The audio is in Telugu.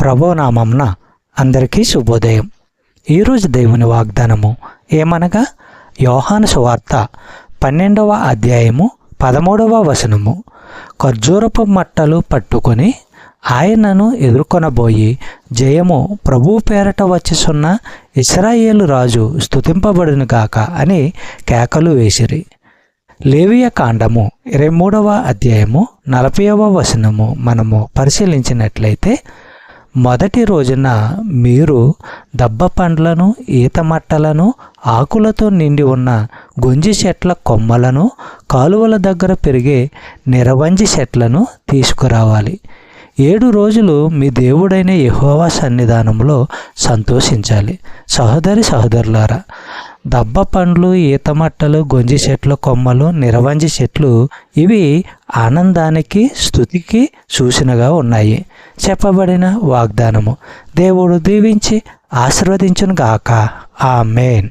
ప్రభునామంన అందరికీ శుభోదయం. ఈరోజు దేవుని వాగ్దానము ఏమనగా యోహాను సువార్త 12వ అధ్యాయము 13వ వచనము. ఖర్జూరపు మట్టలు పట్టుకొని ఆయనను ఎదుర్కొనబోయి జయము ప్రభువు పేరట వచ్చిసున్న ఇశ్రాయేలు రాజు స్తుతింపబడును గాక అని కేకలు వేసిరి. లేవియ కాండము 23వ అధ్యాయము 40వ వచనము మనము పరిశీలించినట్లయితే, మొదటి రోజున మీరు దబ్బ పండ్లను, ఈత మట్టలను, ఆకులతో నిండి ఉన్న గొంజి చెట్ల కొమ్మలను, కాలువల దగ్గర పెరిగే నిరవంజి చెట్లను తీసుకురావాలి. 7 రోజులు మీ దేవుడైన యెహోవా సన్నిధానంలో సంతోషించాలి. సహోదరి సహోదరులారా, దబ్బ పండ్లు, ఈత మట్టలు, గొంజి చెట్ల కొమ్మలు, నిరవంజి చెట్లు ఇవి ఆనందానికి, స్తుతికి సూచనగా ఉన్నాయి. చెప్పబడిన వాగ్దానము దేవుడు దీవించి ఆశీర్వదించును గాక. ఆమేన్.